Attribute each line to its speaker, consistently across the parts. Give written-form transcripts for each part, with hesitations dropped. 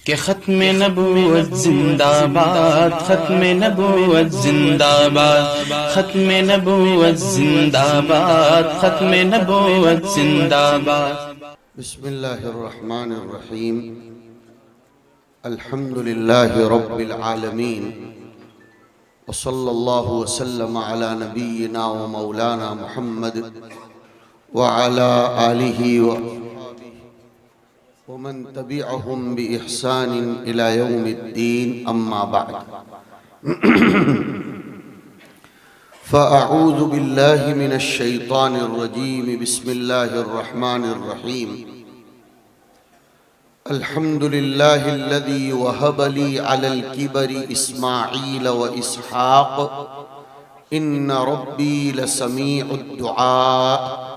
Speaker 1: کہ ختم نبوت زندہ باد، ختم نبوت زندہ باد، ختم نبوت زندہ باد، ختم نبوت زندہ باد۔
Speaker 2: بسم اللہ الرحمن الرحیم۔ الحمد للہ رب العالمین، وصلی اللہ وسلم علی نبینا و مولانا محمد وعلی آلہ ومن تبعهم بإحسان إلى يوم الدين، أما بعد فأعوذ بالله من الشيطان الرجيم، بسم الله الرحمن الرحيم۔ الحمد لله الذي وهب لي على الكبر إسماعيل وإسحاق إن ربي لسميع الدعاء۔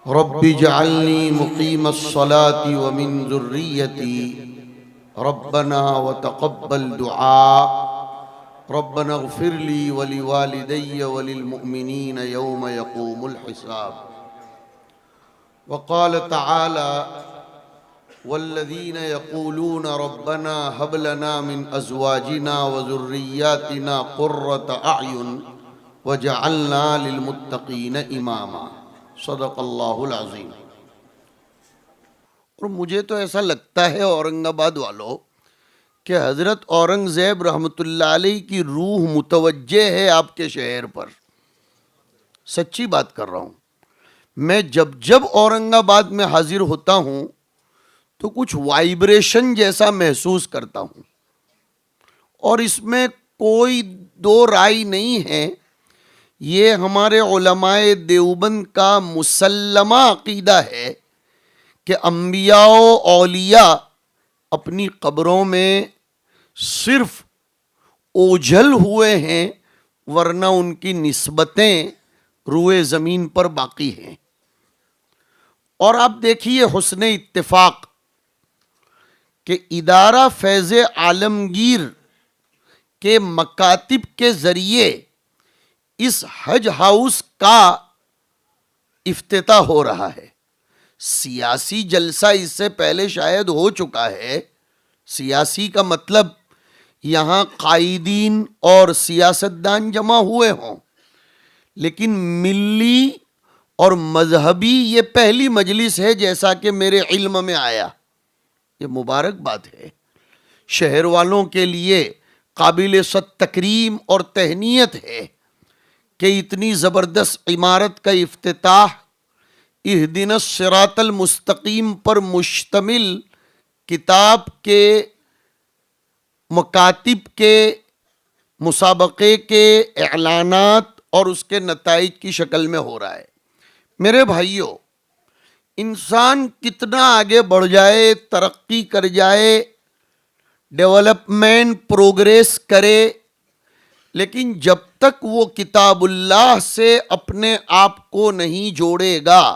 Speaker 2: رب اجعلني مقيم الصلاة ومن ذريتي ربنا وتقبل دعاء۔ ربنا اغفر لي ولوالدي وللمؤمنين يوم يقوم الحساب۔ وقال تعالى: والذين يقولون ربنا هب لنا من أزواجنا وذرياتنا قرة أعين وجعلنا للمتقين إماما۔ صدق اللہ العظیم۔ اور مجھے تو ایسا لگتا ہے اورنگ آباد والوں کہ حضرت اورنگزیب رحمۃ اللہ علیہ کی روح متوجہ ہے آپ کے شہر پر۔ سچی بات کر رہا ہوں، میں جب اورنگ آباد میں حاضر ہوتا ہوں تو کچھ وائبریشن جیسا محسوس کرتا ہوں، اور اس میں کوئی دو رائے نہیں ہے، یہ ہمارے علماء دیوبند کا مسلمہ عقیدہ ہے کہ انبیاء و اولیاء اپنی قبروں میں صرف اوجھل ہوئے ہیں، ورنہ ان کی نسبتیں روئے زمین پر باقی ہیں۔ اور آپ دیکھیے حسن اتفاق کہ ادارہ فیض عالمگیر کے مکاتب کے ذریعے اس حج ہاؤس کا افتتاح ہو رہا ہے۔ سیاسی جلسہ اس سے پہلے شاید ہو چکا ہے۔ سیاسی کا مطلب یہاں قائدین اور سیاستدان جمع ہوئے ہوں، لیکن ملی اور مذہبی یہ پہلی مجلس ہے جیسا کہ میرے علم میں آیا۔ یہ مبارک بات ہے، شہر والوں کے لیے قابل صد تکریم اور تہنیت ہے کہ اتنی زبردست عمارت کا افتتاح اہدنا الصراط المستقیم پر مشتمل کتاب کے مکاتب کے مسابقے کے اعلانات اور اس کے نتائج کی شکل میں ہو رہا ہے۔ میرے بھائیوں، انسان کتنا آگے بڑھ جائے، ترقی کر جائے، ڈیولپمنٹ پروگریس کرے، لیکن جب تک وہ کتاب اللہ سے اپنے آپ کو نہیں جوڑے گا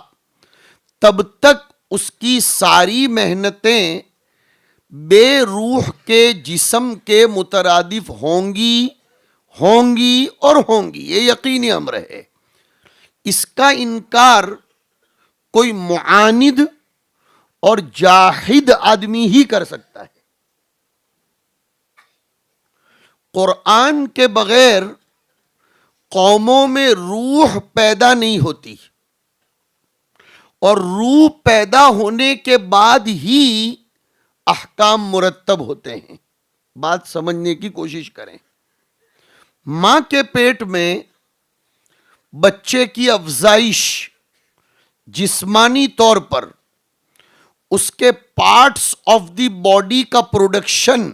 Speaker 2: تب تک اس کی ساری محنتیں بے روح کے جسم کے مترادف ہوں گی اور ہوں گی، یہ یقینی امر ہے۔ اس کا انکار کوئی معاند اور جاحد آدمی ہی کر سکتا ہے۔ قرآن کے بغیر قوموں میں روح پیدا نہیں ہوتی، اور روح پیدا ہونے کے بعد ہی احکام مرتب ہوتے ہیں۔ بات سمجھنے کی کوشش کریں۔ ماں کے پیٹ میں بچے کی افزائش جسمانی طور پر، اس کے پارٹس آف دی باڈی کا پروڈکشن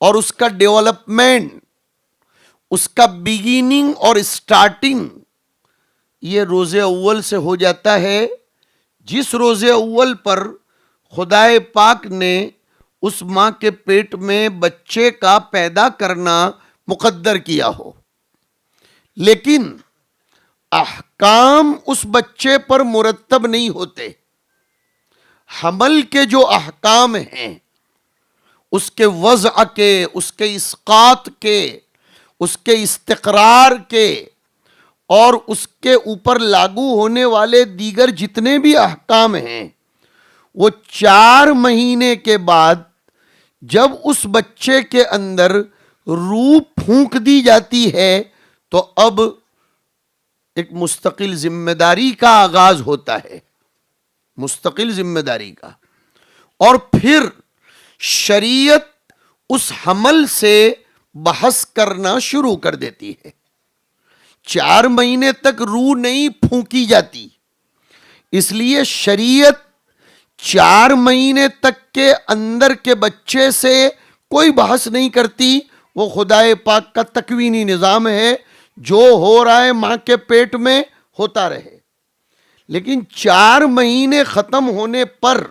Speaker 2: اور اس کا ڈیولپمنٹ، اس کا بگیننگ اور سٹارٹنگ، یہ روزے اول سے ہو جاتا ہے، جس روزے اول پر خدائے پاک نے اس ماں کے پیٹ میں بچے کا پیدا کرنا مقدر کیا ہو۔ لیکن احکام اس بچے پر مرتب نہیں ہوتے۔ حمل کے جو احکام ہیں، اس کے وضع کے، اس کے اسقاط کے، اس کے استقرار کے، اور اس کے اوپر لاگو ہونے والے دیگر جتنے بھی احکام ہیں، وہ 4 مہینے کے بعد جب اس بچے کے اندر روح پھونک دی جاتی ہے تو اب ایک مستقل ذمہ داری کا آغاز ہوتا ہے، مستقل ذمہ داری کا، اور پھر شریعت اس حمل سے بحث کرنا شروع کر دیتی ہے۔ 4 مہینے تک روح نہیں پھونکی جاتی، اس لیے شریعت 4 مہینے تک کے اندر کے بچے سے کوئی بحث نہیں کرتی، وہ خدائے پاک کا تکوینی نظام ہے، جو ہو رہا ہے ماں کے پیٹ میں ہوتا رہے۔ لیکن 4 مہینے ختم ہونے پر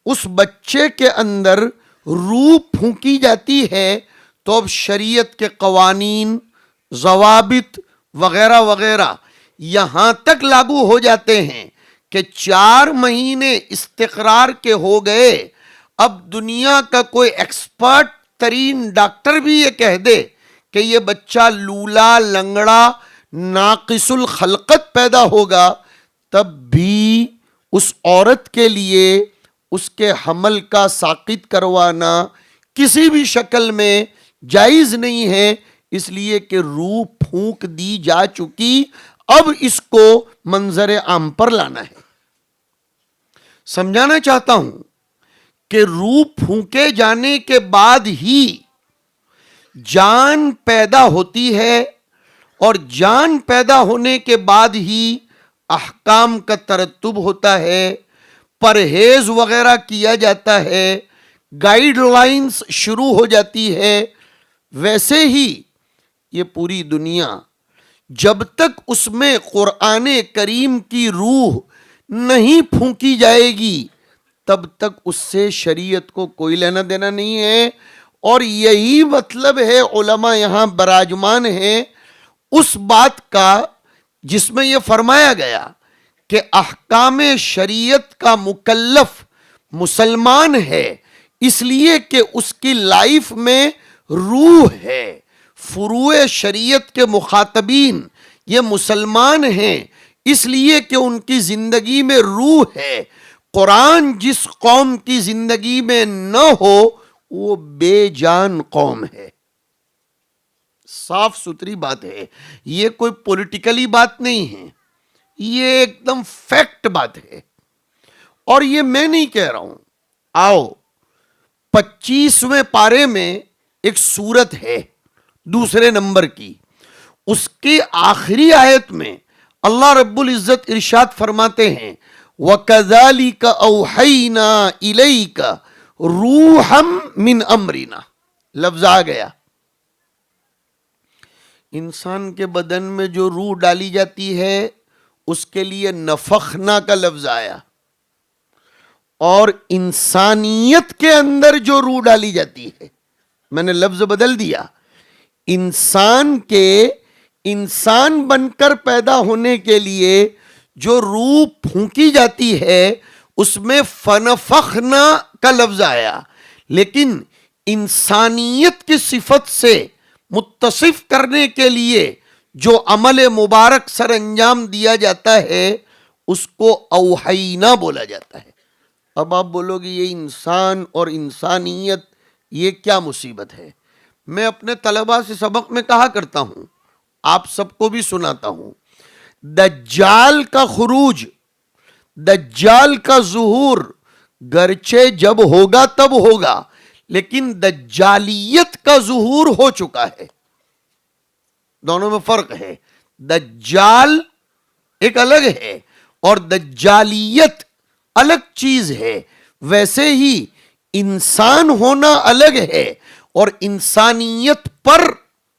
Speaker 2: اس بچے کے اندر روح پھونکی جاتی ہے تو اب شریعت کے قوانین، ضوابط وغیرہ وغیرہ یہاں تک لاگو ہو جاتے ہیں کہ 4 مہینے استقرار کے ہو گئے، اب دنیا کا کوئی ایکسپرٹ ترین ڈاکٹر بھی یہ کہہ دے کہ یہ بچہ لولا، لنگڑا، ناقص الخلقت پیدا ہوگا، تب بھی اس عورت کے لیے اس کے حمل کا ساقط کروانا کسی بھی شکل میں جائز نہیں ہے، اس لیے کہ روح پھونک دی جا چکی، اب اس کو منظر عام پر لانا ہے۔ سمجھانا چاہتا ہوں کہ روح پھونکے جانے کے بعد ہی جان پیدا ہوتی ہے، اور جان پیدا ہونے کے بعد ہی احکام کا ترتب ہوتا ہے، پرہیز وغیرہ کیا جاتا ہے، گائیڈ لائنز شروع ہو جاتی ہے۔ ویسے ہی یہ پوری دنیا جب تک اس میں قرآن کریم کی روح نہیں پھونکی جائے گی تب تک اس سے شریعت کو کوئی لینا دینا نہیں ہے، اور یہی مطلب ہے، علماء یہاں براجمان ہیں اس بات کا جس میں یہ فرمایا گیا کہ احکام شریعت کا مکلف مسلمان ہے، اس لیے کہ اس کی لائف میں روح ہے۔ فروع شریعت کے مخاطبین یہ مسلمان ہیں، اس لیے کہ ان کی زندگی میں روح ہے۔ قرآن جس قوم کی زندگی میں نہ ہو وہ بے جان قوم ہے۔ صاف ستھری بات ہے، یہ کوئی پولیٹیکلی بات نہیں ہے، یہ ایک دم فیکٹ بات ہے، اور یہ میں نہیں کہہ رہا ہوں۔ آؤ 25ویں پارے میں ایک سورت ہے 2 نمبر کی، اس کی آخری آیت میں اللہ رب العزت ارشاد فرماتے ہیں وَكَذَلِكَ أَوْحَيْنَا إِلَيْكَ رُوحًا مِّنْ أَمْرِنَا، لفظ آ گیا۔ انسان کے بدن میں جو روح ڈالی جاتی ہے اس کے لیے نفخنا کا لفظ آیا، اور انسانیت کے اندر جو روح ڈالی جاتی ہے، میں نے لفظ بدل دیا، انسان کے انسان بن کر پیدا ہونے کے لیے جو روح پھونکی جاتی ہے اس میں فنفخنا کا لفظ آیا، لیکن انسانیت کی صفت سے متصف کرنے کے لیے جو عمل مبارک سر انجام دیا جاتا ہے اس کو اوحینا بولا جاتا ہے۔ اب آپ بولو گے یہ انسان اور انسانیت یہ کیا مصیبت ہے؟ میں اپنے طلباء سے سبق میں کہا کرتا ہوں، آپ سب کو بھی سناتا ہوں، دجال کا خروج، دجال کا ظہور گرچہ جب ہوگا تب ہوگا، لیکن دجالیت کا ظہور ہو چکا ہے۔ دونوں میں فرق ہے، دجال ایک الگ ہے اور دجالیت الگ چیز ہے۔ ویسے ہی انسان ہونا الگ ہے اور انسانیت پر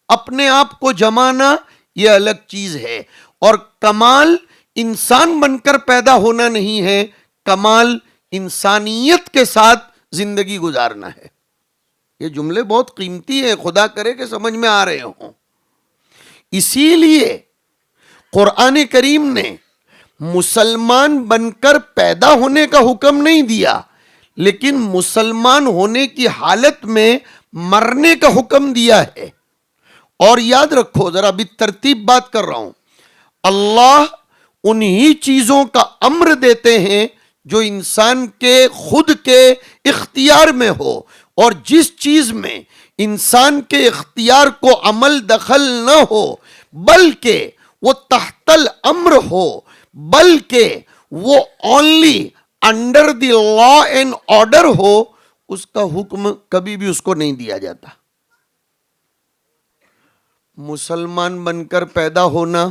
Speaker 2: اپنے آپ کو جمانا یہ الگ چیز ہے، اور کمال انسان بن کر پیدا ہونا نہیں ہے، کمال انسانیت کے ساتھ زندگی گزارنا ہے۔ یہ جملے بہت قیمتی ہیں، خدا کرے کہ سمجھ میں آ رہے ہوں۔ اسی لیے قرآن کریم نے مسلمان بن کر پیدا ہونے کا حکم نہیں دیا، لیکن مسلمان ہونے کی حالت میں مرنے کا حکم دیا ہے۔ اور یاد رکھو، ذرا بھی ترتیب بات کر رہا ہوں، اللہ انہی چیزوں کا امر دیتے ہیں جو انسان کے خود کے اختیار میں ہو، اور جس چیز میں انسان کے اختیار کو عمل دخل نہ ہو بلکہ وہ تحت الامر ہو، بلکہ وہ only under the law and order ہو، اس کا حکم کبھی بھی اس کو نہیں دیا جاتا۔ مسلمان بن کر پیدا ہونا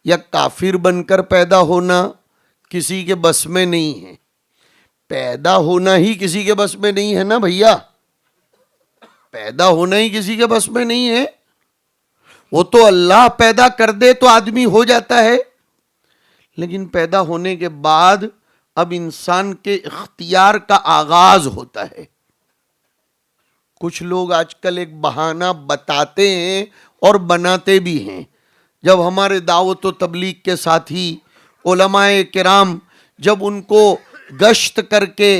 Speaker 2: یا کافر بن کر پیدا ہونا کسی کے بس میں نہیں ہے، پیدا ہونا ہی کسی کے بس میں نہیں ہے نا بھیا، پیدا ہونا ہی کسی کے بس میں نہیں ہے، وہ تو اللہ پیدا کر دے تو آدمی ہو جاتا ہے، لیکن پیدا ہونے کے بعد اب انسان کے اختیار کا آغاز ہوتا ہے۔ کچھ لوگ آج کل ایک بہانہ بتاتے ہیں اور بناتے بھی ہیں۔ جب ہمارے دعوت و تبلیغ کے ساتھی علماء کرام جب ان کو گشت کر کے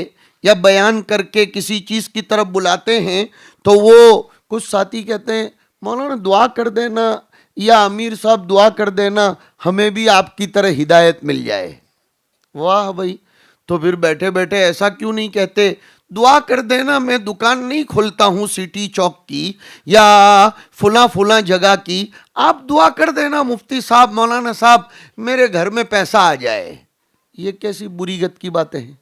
Speaker 2: یا بیان کر کے کسی چیز کی طرف بلاتے ہیں تو وہ کچھ ساتھی کہتے ہیں مولانا دعا کر دینا یا امیر صاحب دعا کر دینا ہمیں بھی آپ کی طرح ہدایت مل جائے۔ واہ بھائی، تو پھر بیٹھے بیٹھے ایسا کیوں نہیں کہتے دعا کر دینا، میں دکان نہیں کھولتا ہوں سٹی چوک کی یا فلاں جگہ کی، آپ دعا کر دینا مفتی صاحب مولانا صاحب میرے گھر میں پیسہ آ جائے۔ یہ کیسی بری گت کی باتیں ہیں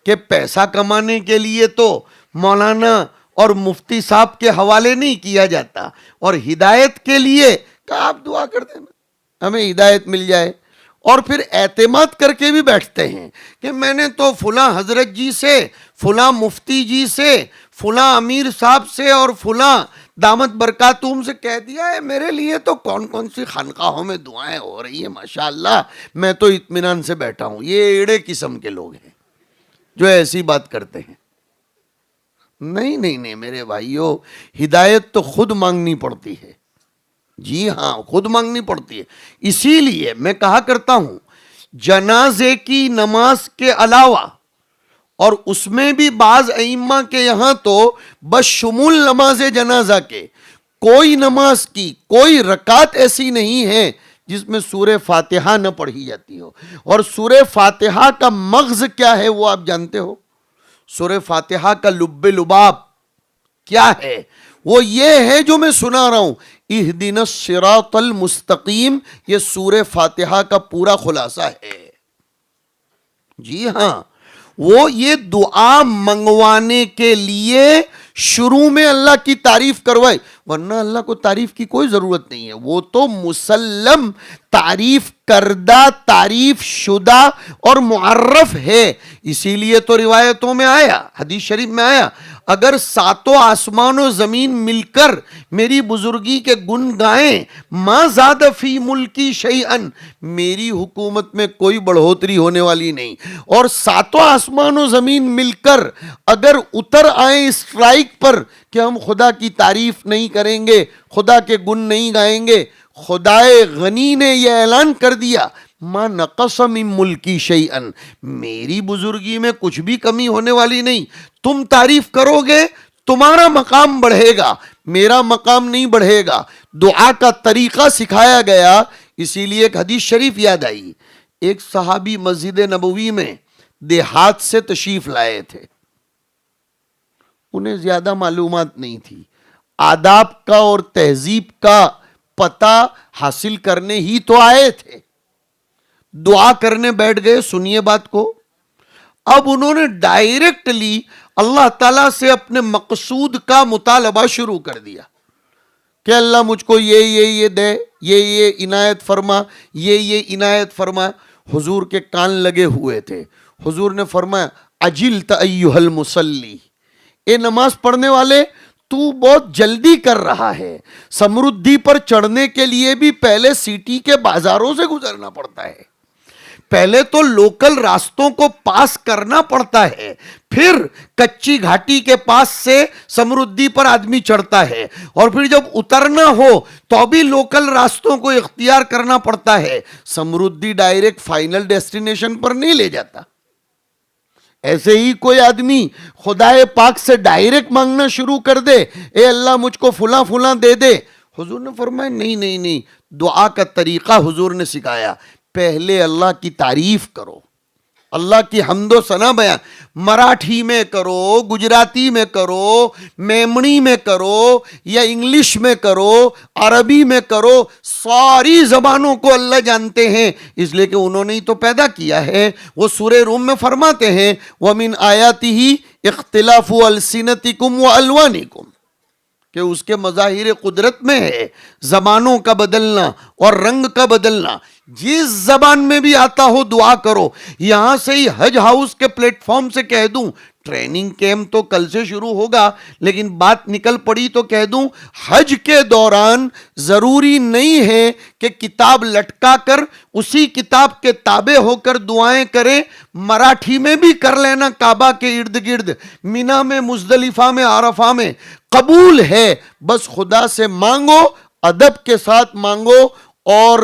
Speaker 2: کہ پیسہ کمانے کے لیے تو مولانا اور مفتی صاحب کے حوالے نہیں کیا جاتا، اور ہدایت کے لیے کہ آپ دعا کر دینا ہمیں ہدایت مل جائے، اور پھر اعتماد کر کے بھی بیٹھتے ہیں کہ میں نے تو فلاں حضرت جی سے، فلاں مفتی جی سے، فلاں امیر صاحب سے اور فلاں دامت برکاتہم سے کہہ دیا ہے، میرے لیے تو کون کون سی خانقاہوں میں دعائیں ہو رہی ہیں ماشاءاللہ، میں تو اطمینان سے بیٹھا ہوں۔ یہ ایڑے قسم کے لوگ ہیں جو ایسی بات کرتے ہیں۔ نہیں میرے بھائیو، ہدایت تو خود مانگنی پڑتی ہے، جی ہاں خود مانگنی پڑتی ہے۔ اسی لیے میں کہا کرتا ہوں جنازے کی نماز کے علاوہ، اور اس میں بھی بعض ائمہ کے یہاں تو بشمول نماز جنازہ کے کوئی نماز کی کوئی رکعت ایسی نہیں ہے جس میں سورہ فاتحہ نہ پڑھی جاتی ہو۔ اور سورہ فاتحہ کا مغز کیا ہے وہ آپ جانتے ہو؟ سورہ فاتحہ کا لب لباب کیا ہے؟ وہ یہ ہے جو میں سنا رہا ہوں، اہدنا الصراط المستقیم، یہ سورہ فاتحہ کا پورا خلاصہ ہے۔ جی ہاں، وہ یہ دعا منگوانے کے لیے شروع میں اللہ کی تعریف کروائے، ورنہ اللہ کو تعریف کی کوئی ضرورت نہیں ہے، وہ تو مسلم تعریف کردہ، تعریف شدہ اور معرف ہے۔ اسی لیے تو روایتوں میں آیا، حدیث شریف میں آیا، اگر ساتوں آسمان و زمین مل کر میری بزرگی کے گن گائیں، ما زاد فی ملکی شیئن، میری حکومت میں کوئی بڑھوتری ہونے والی نہیں، اور ساتوں آسمان و زمین مل کر اگر اتر آئیں اسٹرائک پر کہ ہم خدا کی تعریف نہیں کریں گے، خدا کے گن نہیں گائیں گے، خدائے غنی نے یہ اعلان کر دیا ما نقص من ملکی شیئن، میری بزرگی میں کچھ بھی کمی ہونے والی نہیں، تم تعریف کرو گے تمہارا مقام بڑھے گا، میرا مقام نہیں بڑھے گا۔ دعا کا طریقہ سکھایا گیا، اسی لیے ایک حدیث شریف یاد آئی، ایک صحابی مسجد نبوی میں دیہات سے تشریف لائے تھے، انہیں زیادہ معلومات نہیں تھی، آداب کا اور تہذیب کا پتہ حاصل کرنے ہی تو آئے تھے، دعا کرنے بیٹھ گئے۔ سنیے بات کو، اب انہوں نے ڈائریکٹلی اللہ تعالیٰ سے اپنے مقصود کا مطالبہ شروع کر دیا کہ اللہ مجھ کو یہ دے، یہ عنایت فرما، یہ عنایت فرما۔ حضور کے کان لگے ہوئے تھے، حضور نے فرمایا عجلت ایھا المصلی، اے نماز پڑھنے والے تو بہت جلدی کر رہا ہے، سمردھی پر چڑھنے کے لیے بھی پہلے سٹی کے بازاروں سے گزرنا پڑتا ہے، پہلے تو لوکل راستوں کو پاس کرنا پڑتا ہے، پھر کچی گھاٹی کے پاس سے سمردھی پر آدمی چڑھتا ہے، اور پھر جب اترنا ہو تو بھی لوکل راستوں کو اختیار کرنا پڑتا ہے۔ سمردھی ڈائریکٹ فائنل ڈیسٹینیشن پر نہیں لے جاتا۔ ایسے ہی کوئی آدمی خدائے پاک سے ڈائریکٹ مانگنا شروع کر دے، اے اللہ مجھ کو فلاں فلاں دے دے، حضور نے فرمایا نہیں، دعا کا طریقہ حضور نے سکھایا، پہلے اللہ کی تعریف کرو، اللہ کی حمد و ثنا بیان مراٹھی میں کرو، گجراتی میں کرو، میمنی میں کرو یا انگلش میں کرو، عربی میں کرو، ساری زبانوں کو اللہ جانتے ہیں، اس لیے کہ انہوں نے ہی تو پیدا کیا ہے۔ وہ سورہ روم میں فرماتے ہیں وَمِنْ آیَاتِهِ اخْتِلَافُ أَلْسِنَتِكُمْ وَأَلْوَانِكُمْ، کہ اس کے مظاہر قدرت میں ہے زبانوں کا بدلنا اور رنگ کا بدلنا۔ جس زبان میں بھی آتا ہو دعا کرو۔ یہاں سے ہی حج ہاؤس کے پلیٹ فارم سے کہہ دوں، ٹریننگ کیمپ تو کل سے شروع ہوگا، لیکن بات نکل پڑی تو کہہ دوں، حج کے دوران ضروری نہیں ہے کہ کتاب لٹکا کر اسی کتاب کے تابع ہو کر دعائیں کریں، مراٹھی میں بھی کر لینا کعبہ کے ارد گرد، مینا میں، مزدلفہ میں، عرفہ میں، قبول ہے۔ بس خدا سے مانگو، ادب کے ساتھ مانگو، اور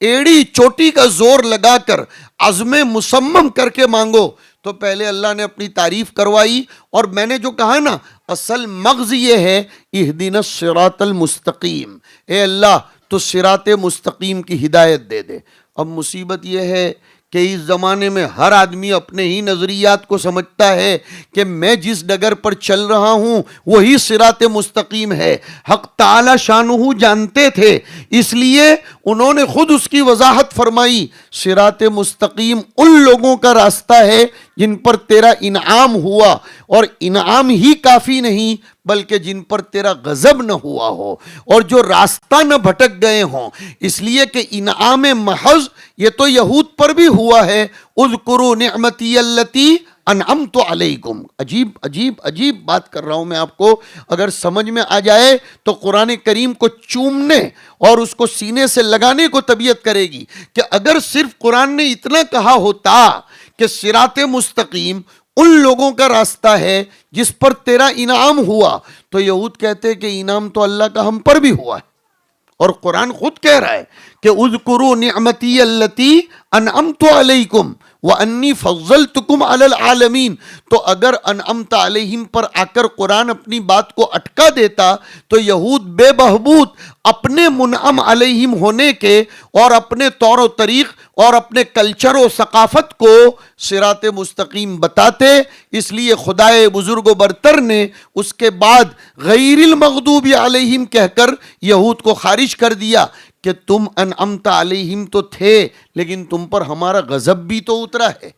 Speaker 2: ایڑی چوٹی کا زور لگا کر عزم مصمم کر کے مانگو تو پہلے اللہ نے اپنی تعریف کروائی۔ اور میں نے جو کہا نا، اصل مغز یہ ہے اہدنا الصراط المستقیم، اے اللہ تو صراط مستقیم کی ہدایت دے دے۔ اب مصیبت یہ ہے کہ اس زمانے میں ہر آدمی اپنے ہی نظریات کو سمجھتا ہے کہ میں جس ڈگر پر چل رہا ہوں وہی صراط مستقیم ہے۔ حق تعالی شانہ جانتے تھے، اس لیے انہوں نے خود اس کی وضاحت فرمائی، صراط مستقیم ان لوگوں کا راستہ ہے جن پر تیرا انعام ہوا، اور انعام ہی کافی نہیں بلکہ جن پر تیرا غضب نہ ہوا ہو اور جو راستہ نہ بھٹک گئے ہوں۔ اس لیے کہ انعام محض یہ تو یہود پر بھی ہوا ہے، اذکروا نعمتی اللتی انعمت علیکم۔ عجیب عجیب عجیب بات کر رہا ہوں میں آپ کو، اگر سمجھ میں آ جائے تو قرآن کریم کو چومنے اور اس کو سینے سے لگانے کو طبیعت کرے گی کہ اگر صرف قرآن نے اتنا کہا ہوتا کہ صراط مستقیم ان لوگوں کا راستہ ہے جس پر تیرا انعام ہوا، تو یہود کہتے کہ انعام تو اللہ کا ہم پر بھی ہوا ہے، اور قرآن خود کہہ رہا ہے کہ اذکروا نعمتی اللتی انعمت علیکم وانی فضلتکم علی العالمین۔ تو اگر انعمت علیہم پر آ کر قرآن اپنی بات کو اٹکا دیتا تو یہود بے بہبود اپنے منعم علیہم ہونے کے اور اپنے طور و طریق اور اپنے کلچر و ثقافت کو صراط مستقیم بتاتے۔ اس لیے خدائے بزرگ و برتر نے اس کے بعد غیر المغضوب علیہم کہہ کر یہود کو خارج کر دیا کہ تم انعمت علیہم تو تھے، لیکن تم پر ہمارا غضب بھی تو اترا ہے،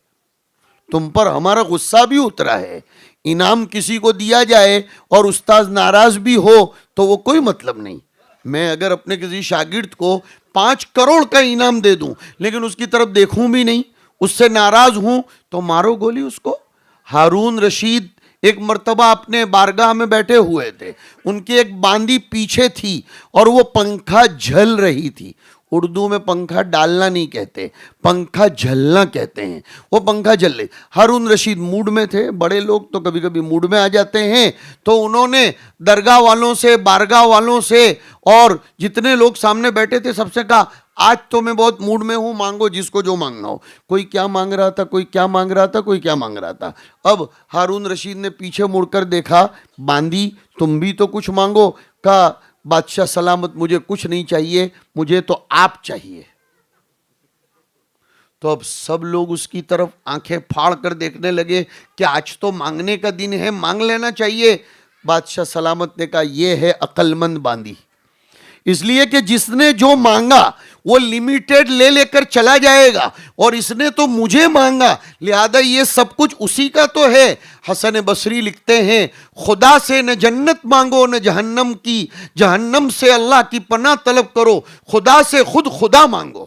Speaker 2: تم پر ہمارا غصہ بھی اترا ہے۔ انعام کسی کو دیا جائے اور استاذ ناراض بھی ہو تو وہ کوئی مطلب نہیں۔ میں اگر اپنے کسی شاگرد کو 5 کروڑ کا انعام دے دوں لیکن اس کی طرف دیکھوں بھی نہیں، اس سے ناراض ہوں، تو مارو گولی اس کو۔ ہارون رشید ایک مرتبہ اپنے بارگاہ میں بیٹھے ہوئے تھے، ان کی ایک باندی پیچھے تھی اور وہ پنکھا جھل رہی تھی۔ اردو میں پنکھا ڈالنا نہیں کہتے، پنکھا جھلنا کہتے ہیں۔ وہ پنکھا جھل رہی، ہارون رشید موڈ میں تھے، بڑے لوگ تو کبھی کبھی موڈ میں آ جاتے ہیں، تو انہوں نے درگاہ والوں سے، بارگاہ والوں سے اور جتنے لوگ سامنے بیٹھے تھے سب سے کہا آج تو میں بہت موڈ میں ہوں، مانگو جس کو جو مانگنا ہو۔ کوئی کیا مانگ رہا تھا، کوئی کیا مانگ رہا تھا، کوئی کیا مانگ رہا تھا۔ اب ہارون رشید نے پیچھے مڑ کر دیکھا، باندی تم بھی تو کچھ مانگو۔ کہا بادشاہ سلامت مجھے کچھ نہیں چاہیے، مجھے تو آپ چاہیے۔ تو اب سب لوگ اس کی طرف آنکھیں پھاڑ کر دیکھنے لگے کہ آج تو مانگنے کا دن ہے، مانگ لینا چاہیے۔ بادشاہ سلامت نے کہا یہ ہے عقل مند باندی، اس لیے کہ جس نے جو مانگا وہ لیمیٹڈ لے کر چلا جائے گا، اور اس نے تو مجھے مانگا لہذا یہ سب کچھ اسی کا تو ہے۔ حسن بصری لکھتے ہیں خدا سے نہ جنت مانگو نہ جہنم کی، جہنم سے اللہ کی پناہ طلب کرو، خدا سے خود خدا مانگو،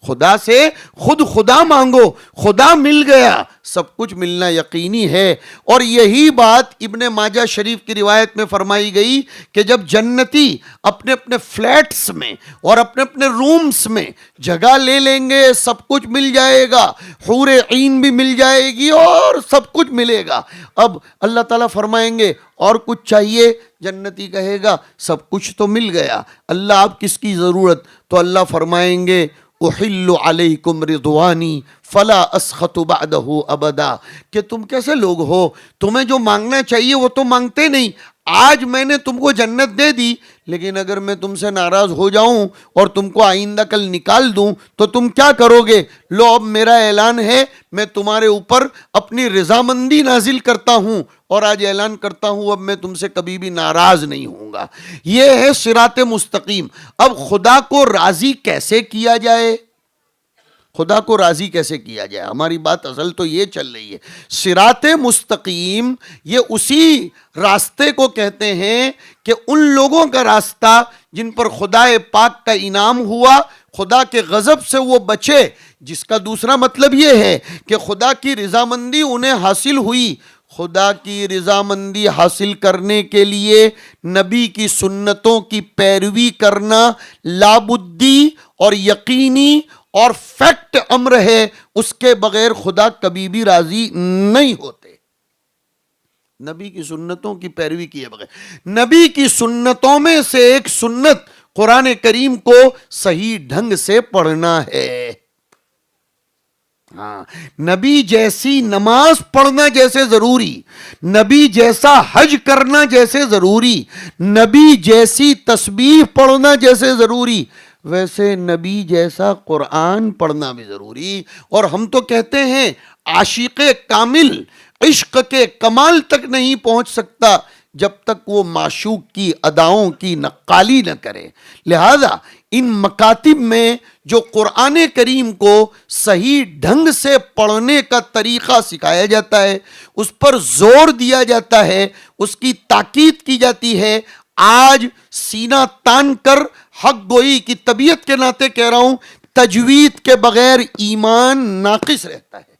Speaker 2: خدا سے خود خدا مانگو، خدا مل گیا، سب کچھ ملنا یقینی ہے۔ اور یہی بات ابن ماجہ شریف کی روایت میں فرمائی گئی کہ جب جنتی اپنے اپنے فلیٹس میں اور اپنے اپنے رومز میں جگہ لے لیں گے، سب کچھ مل جائے گا، حور عین بھی مل جائے گی اور سب کچھ ملے گا۔ اب اللہ تعالیٰ فرمائیں گے اور کچھ چاہیے؟ جنتی کہے گا سب کچھ تو مل گیا، اللہ آپ کس کی ضرورت؟ تو اللہ فرمائیں گے احل علیکم رضوانی فلا اسخط بعدہ ابدا، کہ تم کیسے لوگ ہو، تمہیں جو مانگنا چاہیے وہ تو مانگتے نہیں، آج میں نے تم کو جنت دے دی، لیکن اگر میں تم سے ناراض ہو جاؤں اور تم کو آئندہ کل نکال دوں تو تم کیا کرو گے؟ لو اب میرا اعلان ہے، میں تمہارے اوپر اپنی رضامندی نازل کرتا ہوں اور آج اعلان کرتا ہوں اب میں تم سے کبھی بھی ناراض نہیں ہوں گا۔ یہ ہے صراط مستقیم۔ اب خدا کو راضی کیسے کیا جائے؟ خدا کو راضی کیسے کیا جائے؟ ہماری بات اصل تو یہ چل رہی ہے، صراط مستقیم یہ اسی راستے کو کہتے ہیں کہ ان لوگوں کا راستہ جن پر خدا پاک کا انعام ہوا، خدا کے غضب سے وہ بچے، جس کا دوسرا مطلب یہ ہے کہ خدا کی رضامندی انہیں حاصل ہوئی۔ خدا کی رضامندی حاصل کرنے کے لیے نبی کی سنتوں کی پیروی کرنا لابدی اور یقینی اور فیکٹ امر ہے، اس کے بغیر خدا کبھی بھی راضی نہیں ہوتے۔ نبی کی سنتوں کی پیروی کیے بغیر، نبی کی سنتوں میں سے ایک سنت قرآن کریم کو صحیح ڈھنگ سے پڑھنا ہے۔ ہاں، نبی جیسی نماز پڑھنا جیسے ضروری، نبی جیسا حج کرنا جیسے ضروری، نبی جیسی تسبیح پڑھنا جیسے ضروری، ویسے نبی جیسا قرآن پڑھنا بھی ضروری۔ اور ہم تو کہتے ہیں عاشق کامل عشق کے کمال تک نہیں پہنچ سکتا جب تک وہ معشوق کی اداؤں کی نقالی نہ کرے۔ لہذا ان مکاتب میں جو قرآن کریم کو صحیح ڈھنگ سے پڑھنے کا طریقہ سکھایا جاتا ہے، اس پر زور دیا جاتا ہے، اس کی تاکید کی جاتی ہے، آج سینہ تان کر حق گوئی کی طبیعت کے ناطے کہہ رہا ہوں، تجوید کے بغیر ایمان ناقص رہتا ہے۔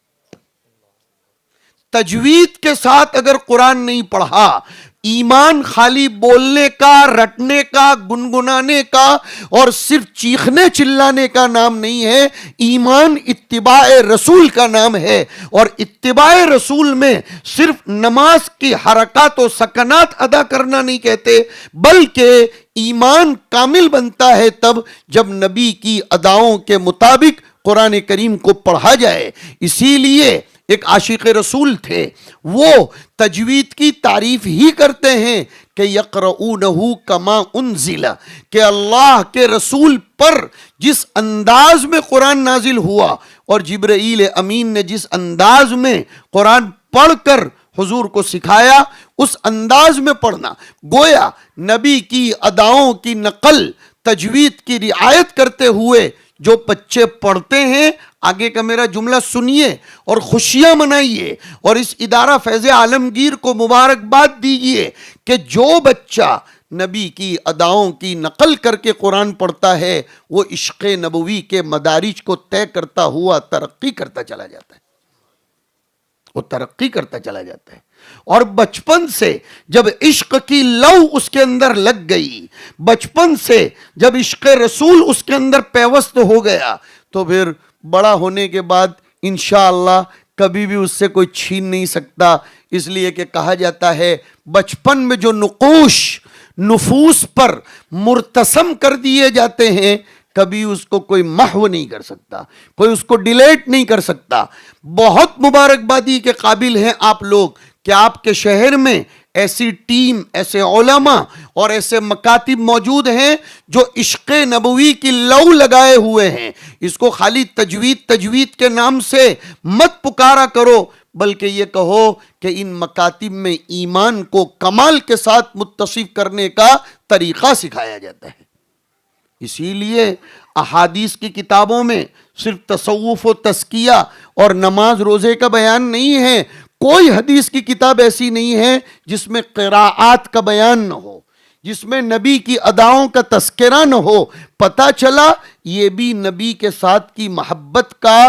Speaker 2: تجوید کے ساتھ اگر قرآن نہیں پڑھا، ایمان خالی بولنے کا، رٹنے کا، گنگنانے کا اور صرف چیخنے چلانے کا نام نہیں ہے، ایمان اتباع رسول کا نام ہے۔ اور اتباع رسول میں صرف نماز کی حرکات و سکنات ادا کرنا نہیں کہتے، بلکہ ایمان کامل بنتا ہے تب جب نبی کی اداؤں کے مطابق قرآن کریم کو پڑھا جائے۔ اسی لیے ایک عاشق رسول تھے، وہ تجوید کی تعریف ہی کرتے ہیں کہ یقرؤونہ کما انزل، کہ اللہ کے رسول پر جس انداز میں قرآن نازل ہوا اور جبرائیل امین نے جس انداز میں قرآن پڑھ کر حضور کو سکھایا، اس انداز میں پڑھنا۔ گویا نبی کی اداؤں کی نقل تجوید کی رعایت کرتے ہوئے جو بچے پڑھتے ہیں، آگے کا میرا جملہ سنیے اور خوشیاں منائیے اور اس ادارہ فیض عالمگیر کو مبارکباد دیجیے کہ جو بچہ نبی کی اداؤں کی نقل کر کے قرآن پڑھتا ہے وہ عشق نبوی کے مدارج کو طے کرتا ہوا ترقی کرتا چلا جاتا ہے، وہ ترقی کرتا چلا جاتا ہے۔ اور بچپن سے جب عشق کی لو اس کے اندر لگ گئی، بچپن سے جب عشق رسول اس کے اندر پیوست ہو گیا، تو پھر بڑا ہونے کے بعد انشاءاللہ کبھی بھی اس سے کوئی چھین نہیں سکتا۔ اس لیے کہ کہا جاتا ہے بچپن میں جو نقوش نفوس پر مرتسم کر دیے جاتے ہیں، کبھی اس کو کوئی محو نہیں کر سکتا، کوئی اس کو ڈیلیٹ نہیں کر سکتا۔ بہت مبارکبادی کے قابل ہیں آپ لوگ کہ آپ کے شہر میں ایسی ٹیم، ایسے علماء اور ایسے مکاتب موجود ہیں جو عشق نبوی کی لو لگائے ہوئے ہیں۔ اس کو خالی تجوید کے نام سے مت پکارا کرو، بلکہ یہ کہو کہ ان مکاتب میں ایمان کو کمال کے ساتھ متصف کرنے کا طریقہ سکھایا جاتا ہے۔ اسی لیے احادیث کی کتابوں میں صرف تصوف و تزکیہ اور نماز روزے کا بیان نہیں ہے۔ کوئی حدیث کی کتاب ایسی نہیں ہے جس میں قراءات کا بیان نہ ہو، جس میں نبی کی اداؤں کا تذکرہ نہ ہو۔ پتہ چلا یہ بھی نبی کے ساتھ کی محبت کا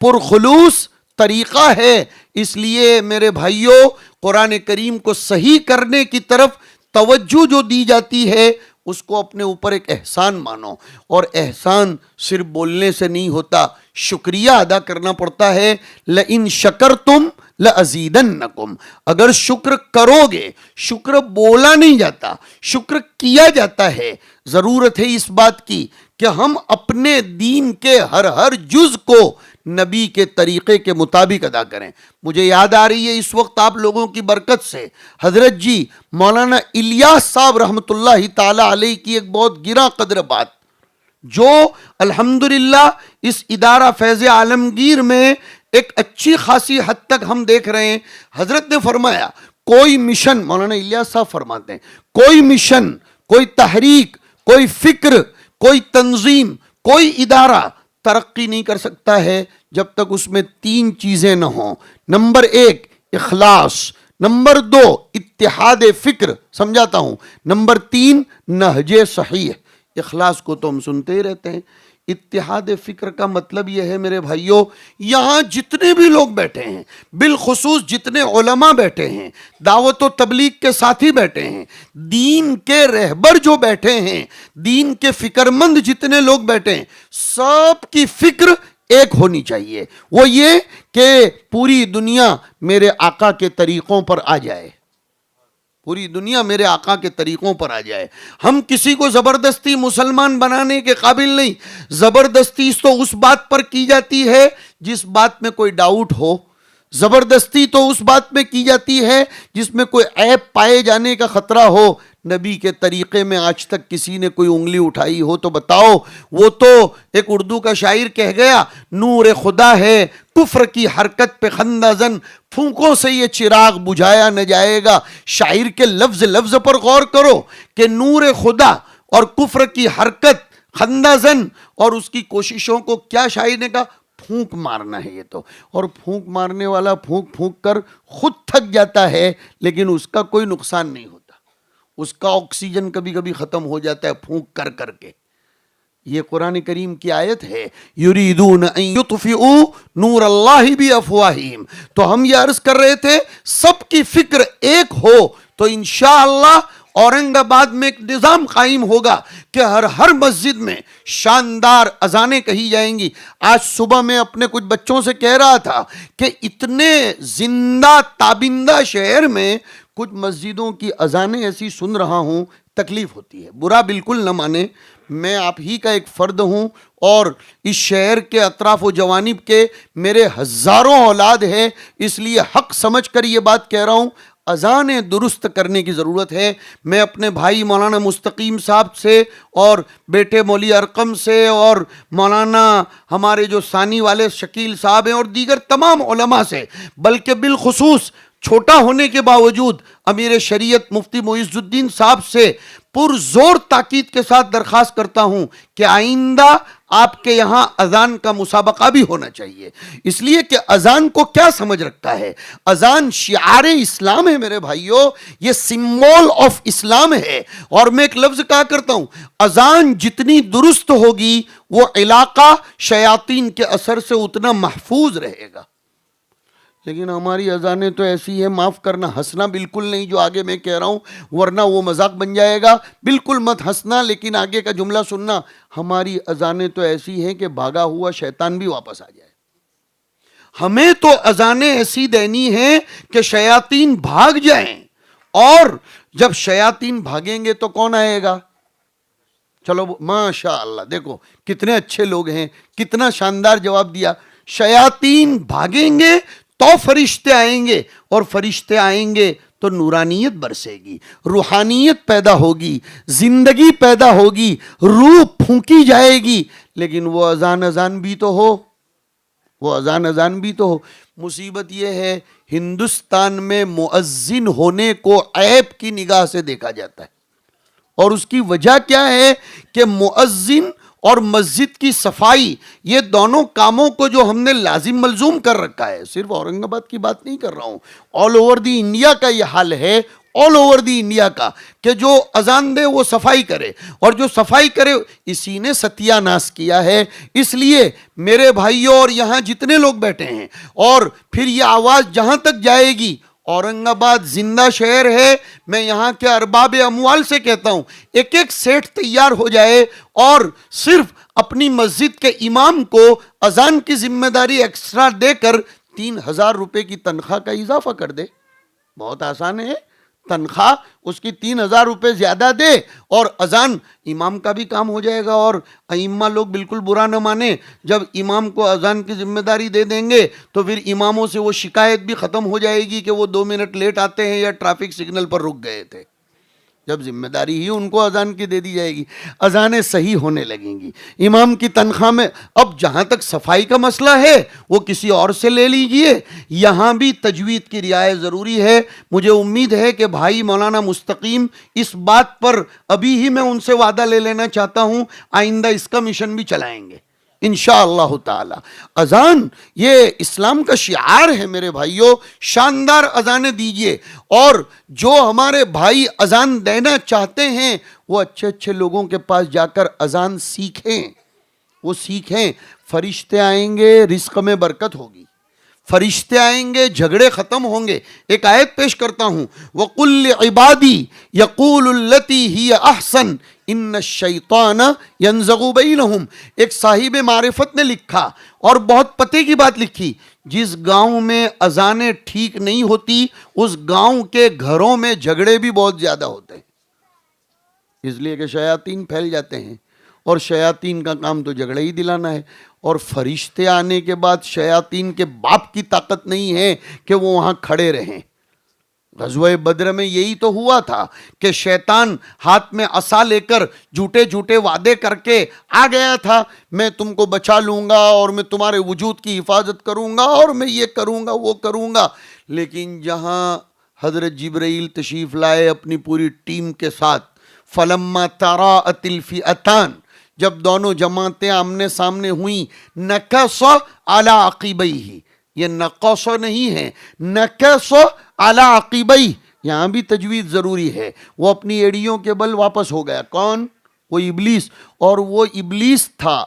Speaker 2: پرخلوص طریقہ ہے۔ اس لیے میرے بھائیوں، قرآن کریم کو صحیح کرنے کی طرف توجہ جو دی جاتی ہے اس کو اپنے اوپر ایک احسان مانو، اور احسان صرف بولنے سے نہیں ہوتا، شکریہ ادا کرنا پڑتا ہے۔ لئن شکرتم لازیدنکم، اگر شکر کرو گے، شکر بولا نہیں جاتا، شکر کیا جاتا ہے۔ ضرورت ہے اس بات کی کہ ہم اپنے دین کے ہر جز کو نبی کے طریقے کے مطابق ادا کریں. مجھے یاد آ رہی ہے اس وقت آپ لوگوں کی برکت سے حضرت جی مولانا الیاس صاحب رحمۃ اللہ تعالی علیہ کی ایک بہت گراں قدر بات، جو الحمدللہ اس ادارہ فیض عالمگیر میں ایک اچھی خاصی حد تک ہم دیکھ رہے ہیں. حضرت نے فرمایا کوئی مشن، مولانا الیاس صاحب فرماتے ہیں، کوئی مشن، کوئی تحریک، کوئی فکر، کوئی تنظیم، کوئی ادارہ ترقی نہیں کر سکتا ہے جب تک اس میں 3 چیزیں نہ ہوں. نمبر 1 اخلاص، نمبر 2 اتحاد فکر، سمجھاتا ہوں، نمبر 3 نہج صحیح. اخلاص کو تو ہم سنتے ہی رہتے ہیں. اتحاد فکر کا مطلب یہ ہے میرے بھائیوں، یہاں جتنے بھی لوگ بیٹھے ہیں، بالخصوص جتنے علماء بیٹھے ہیں، دعوت و تبلیغ کے ساتھی بیٹھے ہیں، دین کے رہبر جو بیٹھے ہیں، دین کے فکر مند جتنے لوگ بیٹھے ہیں، سب کی فکر ایک ہونی چاہیے. وہ یہ کہ پوری دنیا میرے آقا کے طریقوں پر آ جائے، پوری دنیا میرے آقا کے طریقوں پر آ جائے. ہم کسی کو زبردستی مسلمان بنانے کے قابل نہیں. زبردستی تو اس بات پر کی جاتی ہے جس بات میں کوئی ڈاؤٹ ہو، زبردستی تو اس بات میں کی جاتی ہے جس میں کوئی عیب پائے جانے کا خطرہ ہو. نبی کے طریقے میں آج تک کسی نے کوئی انگلی اٹھائی ہو تو بتاؤ. وہ تو ایک اردو کا شاعر کہہ گیا، نور خدا ہے کفر کی حرکت پہ خندہ زن، پھونکوں سے یہ چراغ بجھایا نہ جائے گا. شاعر کے لفظ لفظ پر غور کرو کہ نور خدا اور کفر کی حرکت خندہ زن، اور اس کی کوششوں کو کیا شاعر نے کہا؟ پھونک مارنا ہے. یہ تو، اور پھونک مارنے والا پھونک پھونک کر خود تھک جاتا ہے لیکن اس کا کوئی نقصان نہیں ہوتا، اس کا آکسیجن کبھی کبھی ختم ہو جاتا ہے پھونک کر کر کے. یہ قرآن کریم کی آیت ہے، یریدون ان یطفئوا نور اللہ بافواہہم. تو ہم یہ عرض کر رہے تھے سب کی فکر ایک ہو تو انشاءاللہ اورنگ آباد میں ایک نظام قائم ہوگا کہ ہر مسجد میں شاندار اذانیں کہی جائیں گی. آج صبح میں اپنے کچھ بچوں سے کہہ رہا تھا کہ اتنے زندہ تابندہ شہر میں کچھ مسجدوں کی اذانیں ایسی سن رہا ہوں، تکلیف ہوتی ہے. برا بالکل نہ مانے، میں آپ ہی کا ایک فرد ہوں اور اس شہر کے اطراف و جوانب کے میرے ہزاروں اولاد ہیں، اس لیے حق سمجھ کر یہ بات کہہ رہا ہوں. اذانیں درست کرنے کی ضرورت ہے. میں اپنے بھائی مولانا مستقیم صاحب سے اور بیٹے مولی ارقم سے اور مولانا ہمارے جو ثانی والے شکیل صاحب ہیں اور دیگر تمام علماء سے، بلکہ بالخصوص چھوٹا ہونے کے باوجود امیر شریعت مفتی معیز الدین صاحب سے پرزور تاکید کے ساتھ درخواست کرتا ہوں کہ آئندہ آپ کے یہاں اذان کا مسابقہ بھی ہونا چاہیے. اس لیے کہ اذان کو کیا سمجھ رکھتا ہے؟ اذان شعار اسلام ہے میرے بھائیوں، یہ سمبول آف اسلام ہے. اور میں ایک لفظ کہا کرتا ہوں، اذان جتنی درست ہوگی وہ علاقہ شیاطین کے اثر سے اتنا محفوظ رہے گا. لیکن ہماری اذانیں تو ایسی ہے، معاف کرنا، ہنسنا بالکل نہیں جو آگے میں کہہ رہا ہوں ورنہ وہ مذاق بن جائے گا. بالکل مت ہنسنا، لیکن آگے کا جملہ سننا. ہماری اذانیں تو ایسی ہیں کہ بھاگا ہوا شیطان بھی واپس آ جائے. ہمیں تو اذانیں ایسی دینی ہیں کہ شیاطین بھاگ جائیں، اور جب شیاطین بھاگیں گے تو کون آئے گا؟ چلو ماشاءاللہ، دیکھو کتنے اچھے لوگ ہیں، کتنا شاندار جواب دیا. شیاطین بھاگیں گے تو فرشتے آئیں گے، اور فرشتے آئیں گے تو نورانیت برسے گی، روحانیت پیدا ہوگی، زندگی پیدا ہوگی، روح پھونکی جائے گی. لیکن وہ اذان بھی تو ہو، وہ اذان بھی تو ہو. مصیبت یہ ہے ہندوستان میں مؤذن ہونے کو عیب کی نگاہ سے دیکھا جاتا ہے، اور اس کی وجہ کیا ہے کہ مؤذن اور مسجد کی صفائی، یہ دونوں کاموں کو جو ہم نے لازم ملزوم کر رکھا ہے. صرف اورنگ آباد کی بات نہیں کر رہا ہوں، آل اوور دی انڈیا کا یہ حال ہے، آل اوور دی انڈیا کا، کہ جو اذان دے وہ صفائی کرے، اور جو صفائی کرے اسی نے ستیہ ناس کیا ہے. اس لیے میرے بھائیوں اور یہاں جتنے لوگ بیٹھے ہیں، اور پھر یہ آواز جہاں تک جائے گی، اورنگ آباد زندہ شہر ہے. میں یہاں کے ارباب اموال سے کہتا ہوں ایک ایک سیٹ تیار ہو جائے اور صرف اپنی مسجد کے امام کو اذان کی ذمہ داری ایکسٹرا دے کر 3,000 روپے کی تنخواہ کا اضافہ کر دے. بہت آسان ہے، تنخواہ اس کی 3,000 روپے زیادہ دے، اور اذان امام کا بھی کام ہو جائے گا۔ اور ائمہ لوگ بالکل برا نہ مانے، جب امام کو اذان کی ذمہ داری دے دیں گے تو پھر اماموں سے وہ شکایت بھی ختم ہو جائے گی کہ وہ 2 منٹ لیٹ آتے ہیں یا ٹریفک سگنل پر رک گئے تھے، جب ذمہ داری ہی ان کو اذان کی دے دی جائے گی، اذانیں صحیح ہونے لگیں گی۔ امام کی تنخواہ میں اب جہاں تک صفائی کا مسئلہ ہے وہ کسی اور سے لے لیجئے، یہاں بھی تجوید کی رعایت ضروری ہے۔ مجھے امید ہے کہ بھائی مولانا مستقیم اس بات پر ابھی ہی میں ان سے وعدہ لے لینا چاہتا ہوں، آئندہ اس کا مشن بھی چلائیں گے انشاءاللہ تعالی۔ اذان یہ اسلام کا شعار ہے میرے بھائیوں، شاندار اذانیں دیجئے، اور جو ہمارے بھائی اذان دینا چاہتے ہیں وہ اچھے اچھے لوگوں کے پاس جا کر اذان سیکھیں، وہ سیکھیں۔ فرشتے آئیں گے، رزق میں برکت ہوگی، فرشتے آئیں گے، جھگڑے ختم ہوں گے۔ ایک آیت پیش کرتا ہوں، وَقُلْ لِعِبَادِي يَقُولُ الَّتِي هِيَ أَحْسَنُ ان الشیطان ینزغ بینہم۔ ایک صاحب معرفت نے لکھا اور بہت پتے کی بات لکھی، جس گاؤں میں اذانیں ٹھیک نہیں ہوتی اس گاؤں کے گھروں میں جھگڑے بھی بہت زیادہ ہوتے ہیں، اس لیے کہ شیاطین پھیل جاتے ہیں، اور شیاطین کا کام تو جھگڑے ہی دلانا ہے۔ اور فرشتے آنے کے بعد شیاطین کے باپ کی طاقت نہیں ہے کہ وہ وہاں کھڑے رہیں۔ غزوہ بدر میں یہی تو ہوا تھا کہ شیطان ہاتھ میں عصا لے کر جھوٹے جھوٹے وعدے کر کے آ گیا تھا، میں تم کو بچا لوں گا اور میں تمہارے وجود کی حفاظت کروں گا اور میں یہ کروں گا وہ کروں گا، لیکن جہاں حضرت جبرائیل تشریف لائے اپنی پوری ٹیم کے ساتھ، فلما تراءت الفئتان، جب دونوں جماعتیں آمنے سامنے ہوئیں، نکص علی عقبیہ، یہ نقص نہیں ہے، نکص علی عقبیہ، یہاں بھی تجوید ضروری ہے، وہ اپنی ایڑیوں کے بل واپس ہو گیا۔ کون؟ وہ ابلیس، اور وہ ابلیس تھا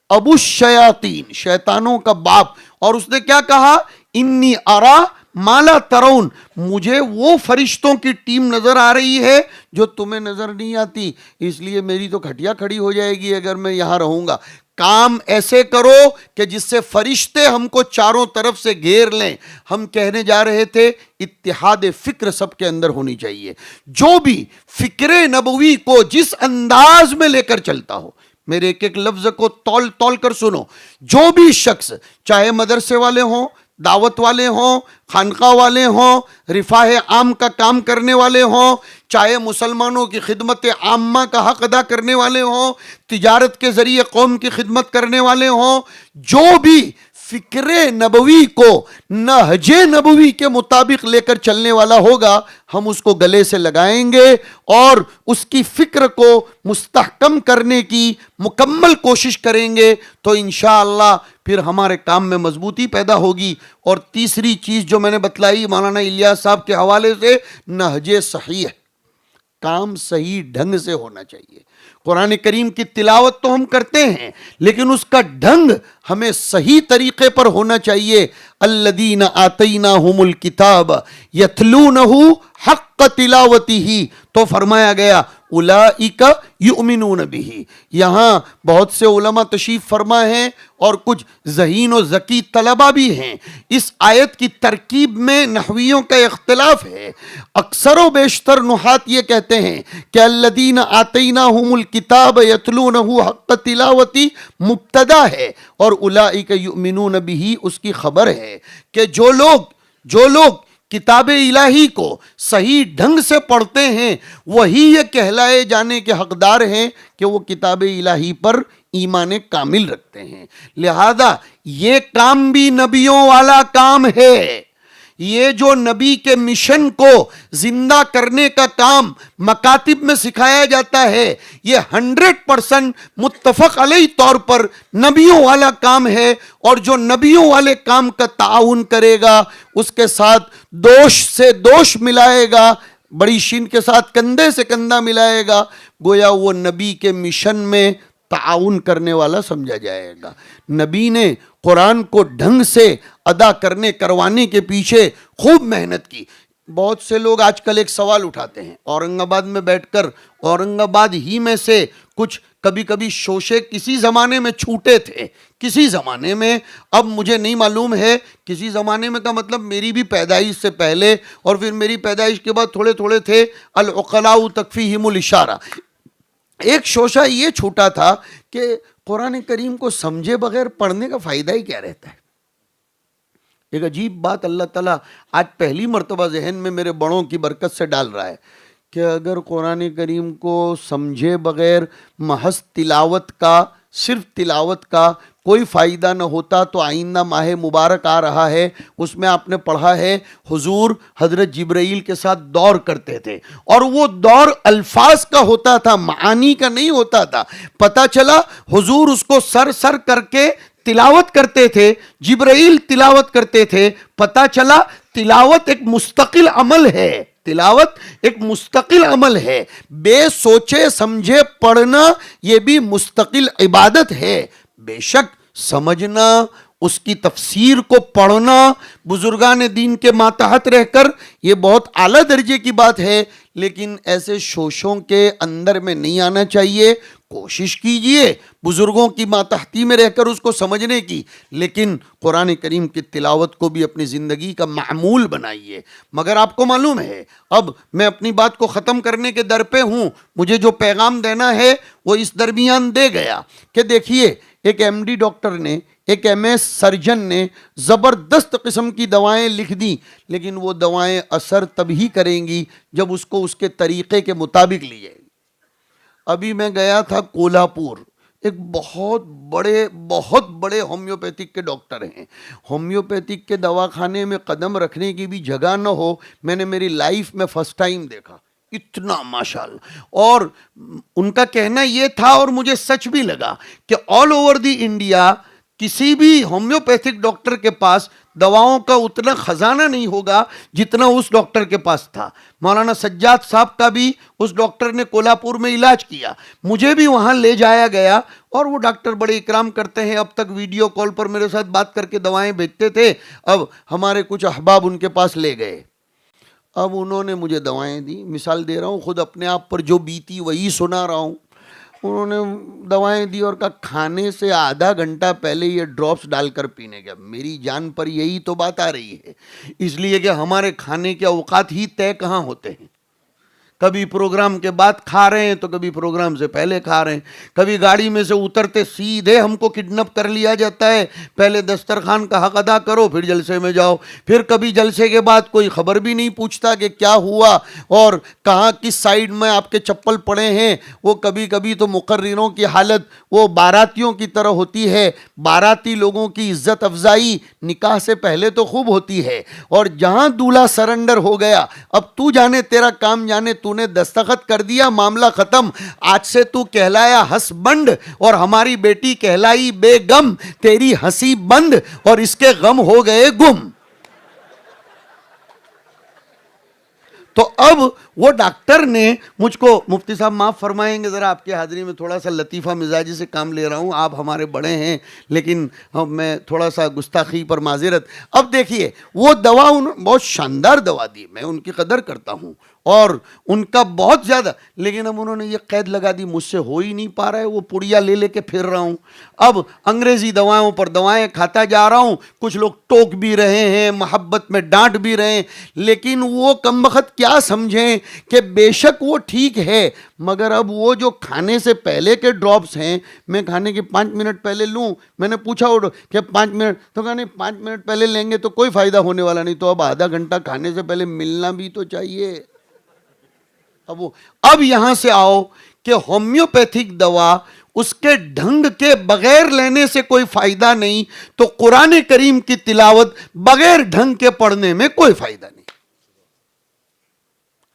Speaker 2: ابو الشیاطین، شیطانوں کا باپ، اور اس نے کیا کہا؟ انی ارا ما لا ترون، مجھے وہ فرشتوں کی ٹیم نظر آ رہی ہے جو تمہیں نظر نہیں آتی، اس لیے میری تو کھٹیا کھڑی ہو جائے گی اگر میں یہاں رہوں گا۔ کام ایسے کرو کہ جس سے فرشتے ہم کو چاروں طرف سے گھیر لیں۔ ہم کہنے جا رہے تھے اتحاد فکر سب کے اندر ہونی چاہیے، جو بھی فکر نبوی کو جس انداز میں لے کر چلتا ہو، میرے ایک ایک لفظ کو تول تول کر سنو، جو بھی شخص چاہے مدرسے والے ہوں، دعوت والے ہوں، خانقاہ والے ہوں، رفاہ عام کا کام کرنے والے ہوں، چاہے مسلمانوں کی خدمت عامہ کا حق ادا کرنے والے ہوں، تجارت کے ذریعے قوم کی خدمت کرنے والے ہوں، جو بھی فکر نبوی کو نہج نبوی کے مطابق لے کر چلنے والا ہوگا، ہم اس کو گلے سے لگائیں گے اور اس کی فکر کو مستحکم کرنے کی مکمل کوشش کریں گے، تو انشاءاللہ پھر ہمارے کام میں مضبوطی پیدا ہوگی۔ اور تیسری چیز جو میں نے بتلائی مولانا الیاس صاحب کے حوالے سے، نہج صحیح، کام صحیح ڈھنگ سے ہونا چاہیے۔ قرآن کریم کی تلاوت تو ہم کرتے ہیں لیکن اس کا ڈھنگ ہمیں صحیح طریقے پر ہونا چاہیے۔ الذین آتیناہم الکتاب یتلونہ حق تلاوتہ، تو فرمایا گیا اولئک یؤمنون بہ۔ یہاں بہت سے علماء تشریف فرما ہیں اور کچھ ذہین و ذکی طلبہ بھی ہیں۔ اس آیت کی ترکیب میں نحویوں کا اختلاف ہے، اکثر و بیشتر نحات یہ کہتے ہیں کہ الذین آتیناہم الکتاب یتلونہ حق تلاوتی مبتدا ہے اور اولئک یؤمنون بہ اس کی خبر ہے، کہ جو لوگ کتاب الہی کو صحیح ڈھنگ سے پڑھتے ہیں وہی یہ کہلائے جانے کے حقدار ہیں کہ وہ کتاب الہی پر ایمان کامل رکھتے ہیں۔ لہذا یہ کام بھی نبیوں والا کام ہے، یہ جو نبی کے مشن کو زندہ کرنے کا کام مکاتب میں سکھایا جاتا ہے، یہ 100% متفق علیہ طور پر نبیوں والا کام ہے، اور جو نبیوں والے کام کا تعاون کرے گا اس کے ساتھ دوش سے دوش ملائے گا، بڑی شین کے ساتھ کندھے سے کندھا ملائے گا، گویا وہ نبی کے مشن میں تعاون کرنے والا سمجھا جائے گا۔ نبی نے قرآن کو ڈھنگ سے ادا کروانے کے پیچھے خوب محنت کی۔ بہت سے لوگ آج کل ایک سوال اٹھاتے ہیں، اورنگ آباد میں بیٹھ کر اورنگ آباد ہی میں سے کچھ کبھی کبھی شوشے کسی زمانے میں چھوٹے تھے، کسی زمانے میں، اب مجھے نہیں معلوم ہے، کسی زمانے میں کا مطلب میری بھی پیدائش سے پہلے اور پھر میری پیدائش کے بعد تھوڑے تھوڑے تھے، العقلاء تکفیہم الاشارہ۔ ایک شوشہ یہ چھوٹا تھا کہ قرآن کریم کو سمجھے بغیر پڑھنے کا فائدہ ہی کیا رہتا ہے۔ ایک عجیب بات اللہ تعالیٰ آج پہلی مرتبہ ذہن میں میرے بڑوں کی برکت سے ڈال رہا ہے کہ اگر قرآن کریم کو سمجھے بغیر محض تلاوت کا، صرف تلاوت کا کوئی فائدہ نہ ہوتا تو آئندہ ماہ مبارک آ رہا ہے، اس میں آپ نے پڑھا ہے حضور حضرت جبرائیل کے ساتھ دور کرتے تھے، اور وہ دور الفاظ کا ہوتا تھا، معانی کا نہیں ہوتا تھا۔ پتہ چلا حضور اس کو سر سر کر کے تلاوت کرتے تھے، جبرائیل تلاوت کرتے تھے۔ پتہ چلا تلاوت ایک مستقل عمل ہے، تلاوت ایک مستقل عمل ہے، بے سوچے سمجھے پڑھنا یہ بھی مستقل عبادت ہے۔ بے شک سمجھنا، اس کی تفسیر کو پڑھنا بزرگان دین کے ماتحت رہ کر یہ بہت اعلیٰ درجے کی بات ہے، لیکن ایسے شوشوں کے اندر میں نہیں آنا چاہیے۔ کوشش کیجئے بزرگوں کی ماتحتی میں رہ کر اس کو سمجھنے کی، لیکن قرآن کریم کی تلاوت کو بھی اپنی زندگی کا معمول بنائیے۔ مگر آپ کو معلوم ہے، اب میں اپنی بات کو ختم کرنے کے در پہ ہوں، مجھے جو پیغام دینا ہے وہ اس درمیان دے گیا کہ دیکھیے، ایک ایم ڈی ڈاکٹر نے، ایک ایم ایس سرجن نے زبردست قسم کی دوائیں لکھ دی، لیکن وہ دوائیں اثر تبھی کریں گی جب اس کو اس کے طریقے کے مطابق لی جائے گی۔ ابھی میں گیا تھا کولہاپور، ایک بہت بڑے ہومیوپیتھک کے ڈاکٹر ہیں۔ ہومیوپیتھک کے دواخانے میں قدم رکھنے کی بھی جگہ نہ ہو، میں نے میری لائف میں فرسٹ ٹائم دیکھا، اتنا ماشاءاللہ۔ اور ان کا کہنا یہ تھا، اور مجھے سچ بھی لگا، کہ آل اوور دی انڈیا کسی بھی ہومیوپیتھک ڈاکٹر کے پاس دواؤں کا اتنا خزانہ نہیں ہوگا جتنا اس ڈاکٹر کے پاس تھا۔ مولانا سجاد صاحب کا بھی اس ڈاکٹر نے کولہاپور میں علاج کیا، مجھے بھی وہاں لے جایا گیا، اور وہ ڈاکٹر بڑے اکرام کرتے ہیں، اب تک ویڈیو کال پر میرے ساتھ بات کر کے دوائیں بھیجتے تھے۔ اب ہمارے کچھ احباب ان کے پاس لے گئے، اب انہوں نے مجھے دوائیں دی، مثال دے رہا ہوں، خود اپنے آپ پر جو بیتی وہی سنا رہا ہوں۔ انہوں نے دوائیں دی اور کہا کھانے سے آدھا گھنٹہ پہلے یہ ڈراپس ڈال کر پینے کا۔ میری جان پر یہی تو بات آ رہی ہے، اس لیے کہ ہمارے کھانے کے اوقات ہی طے کہاں ہوتے ہیں۔ کبھی پروگرام کے بعد کھا رہے ہیں تو کبھی پروگرام سے پہلے کھا رہے ہیں، کبھی گاڑی میں سے اترتے سیدھے ہم کو کڈنپ کر لیا جاتا ہے، پہلے دسترخوان کا حق ادا کرو پھر جلسے میں جاؤ، پھر کبھی جلسے کے بعد کوئی خبر بھی نہیں پوچھتا کہ کیا ہوا اور کہاں کس سائیڈ میں آپ کے چپل پڑے ہیں۔ وہ کبھی کبھی تو مقرروں کی حالت وہ باراتیوں کی طرح ہوتی ہے، باراتی لوگوں کی عزت افزائی نکاح سے پہلے تو خوب ہوتی ہے، اور جہاں دولہا سرنڈر ہو گیا، اب تو جانے تیرا کام جانے، تو نے دستخط کر دیا، معاملہ ختم، آج سے تو کہلایا ہسبنڈ اور ہماری بیٹی کہلائی بیگم، تیری ہنسی بند اور اس کے غم ہو گئے گم۔ تو اب وہ ڈاکٹر نے مجھ کو، مفتی صاحب معاف فرمائیں گے، ذرا آپ کی حاضری میں تھوڑا سا لطیفہ مزاجی سے کام لے رہا ہوں، آپ ہمارے بڑے ہیں لیکن میں تھوڑا سا گستاخی پر معذرت۔ اب دیکھیے وہ دوا، بہت شاندار دوا دی، میں ان کی قدر کرتا ہوں اور ان کا بہت زیادہ، لیکن اب انہوں نے یہ قید لگا دی، مجھ سے ہو ہی نہیں پا رہا ہے، وہ پڑیا لے لے کے پھر رہا ہوں، اب انگریزی دوائوں پر دوائیں کھاتا جا رہا ہوں، کچھ لوگ ٹوک بھی رہے ہیں، محبت میں ڈانٹ بھی رہے ہیں، لیکن وہ کمبخت کیا سمجھیں کہ بے شک وہ ٹھیک ہے، مگر اب وہ جو کھانے سے پہلے کے ڈراپس ہیں، میں کھانے کے 5 منٹ پہلے لوں، میں نے پوچھا کہ 5 منٹ، تو کہا نہیں 5 منٹ پہلے لیں گے تو کوئی فائدہ ہونے والا نہیں، تو اب آدھا گھنٹہ کھانے سے پہلے ملنا بھی تو چاہیے۔ اب یہاں سے آؤ کہ ہومیوپیتھک دوا اس کے ڈھنگ کے بغیر لینے سے کوئی فائدہ نہیں، تو قرآن کریم کی تلاوت بغیر ڈھنگ کے پڑھنے میں کوئی فائدہ نہیں۔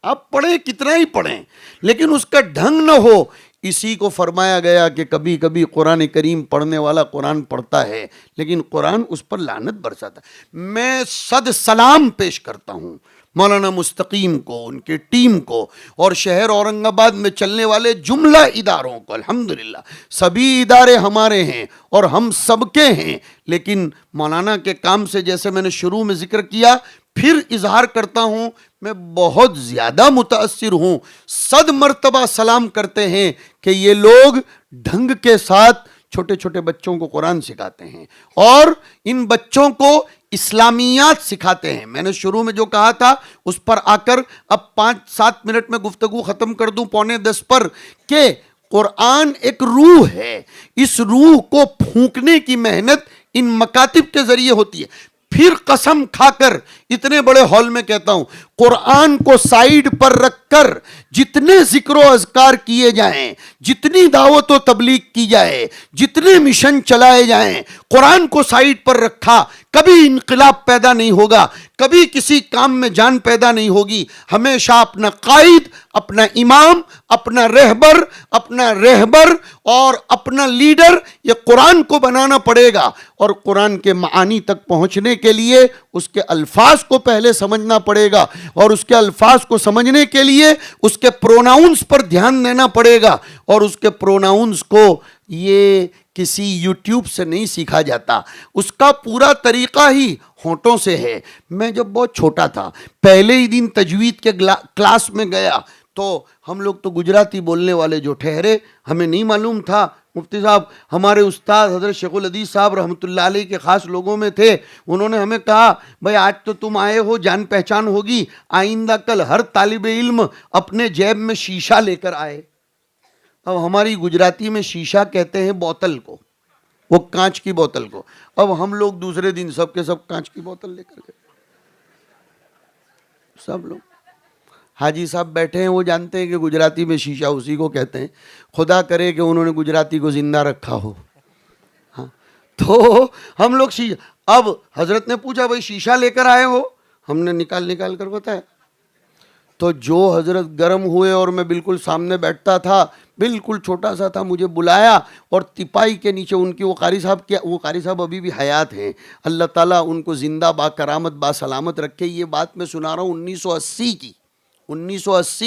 Speaker 2: آپ پڑھیں کتنا ہی پڑھیں لیکن اس کا ڈھنگ نہ ہو۔ اسی کو فرمایا گیا کہ کبھی کبھی قرآن کریم پڑھنے والا قرآن پڑھتا ہے لیکن قرآن اس پر لعنت برساتا ہے۔ میں صد سلام پیش کرتا ہوں مولانا مستقیم کو، ان کی ٹیم کو، اور شہر اورنگ آباد میں چلنے والے جملہ اداروں کو۔ الحمدللہ سبھی ادارے ہمارے ہیں اور ہم سب کے ہیں، لیکن مولانا کے کام سے جیسے میں نے شروع میں ذکر کیا، پھر اظہار کرتا ہوں میں بہت زیادہ متاثر ہوں، 100 مرتبہ سلام کرتے ہیں کہ یہ لوگ ڈھنگ کے ساتھ چھوٹے چھوٹے بچوں کو قرآن سکھاتے ہیں اور ان بچوں کو اسلامیات سکھاتے ہیں۔ میں نے شروع میں جو کہا تھا اس پر آ کر اب 5-7 منٹ میں گفتگو ختم کر دوں 9:45 پر، کہ قرآن ایک روح ہے، اس روح کو پھونکنے کی محنت ان مکاتب کے ذریعے ہوتی ہے۔ پھر قسم کھا کر اتنے بڑے ہال میں کہتا ہوں، قرآن کو سائیڈ پر رکھ کر جتنے ذکر و اذکار کیے جائیں، جتنی دعوت و تبلیغ کی جائے، جتنے مشن چلائے جائیں، قرآن کو سائیڈ پر رکھا کبھی انقلاب پیدا نہیں ہوگا، کبھی کسی کام میں جان پیدا نہیں ہوگی۔ ہمیشہ اپنا قائد، اپنا امام، اپنا رہبر اور اپنا لیڈر یہ قرآن کو بنانا پڑے گا، اور قرآن کے معانی تک پہنچنے کے لیے اس کے الفاظ کو پہلے سمجھنا پڑے گا، اور اس کے الفاظ کو سمجھنے کے لیے اس کے پروناؤنس پر دھیان دینا پڑے گا، اور اس کے پروناؤنس کو یہ کسی یوٹیوب سے نہیں سیکھا جاتا، اس کا پورا طریقہ ہی ہونٹوں سے ہے۔ میں جب بہت چھوٹا تھا، پہلے ہی دن تجوید کے کلاس میں گیا تو ہم لوگ تو گجراتی بولنے والے جو ٹھہرے، ہمیں نہیں معلوم تھا۔ مفتی صاحب ہمارے استاد حضرت شیخ الحدیث صاحب رحمۃ اللہ علیہ کے خاص لوگوں میں تھے، انہوں نے ہمیں کہا بھائی آج تو تم آئے ہو، جان پہچان ہوگی، آئندہ کل ہر طالب علم اپنے جیب میں شیشہ لے کر آئے۔ اب ہماری گجراتی میں شیشہ کہتے ہیں بوتل کو، وہ کانچ کی بوتل کو۔ اب ہم لوگ دوسرے دن سب کے سب کانچ کی بوتل لے کر گئے، سب لوگ۔ حاجی صاحب بیٹھے ہیں، وہ جانتے ہیں کہ گجراتی میں شیشہ اسی کو کہتے ہیں، خدا کرے کہ انہوں نے گجراتی کو زندہ رکھا ہو۔ ہاں تو ہم لوگ شیشہ، اب حضرت نے پوچھا بھائی شیشہ لے کر آئے ہو؟ ہم نے نکال کر بتایا۔ تو جو حضرت گرم ہوئے اور میں بالکل سامنے بیٹھتا تھا، بالکل چھوٹا سا تھا، مجھے بلایا اور تپائی کے نیچے ان کی وہ قاری صاحب ابھی بھی حیات ہیں، اللہ تعالیٰ ان کو زندہ با کرامت با سلامت رکھے۔ یہ بات میں سنا رہا ہوں 1980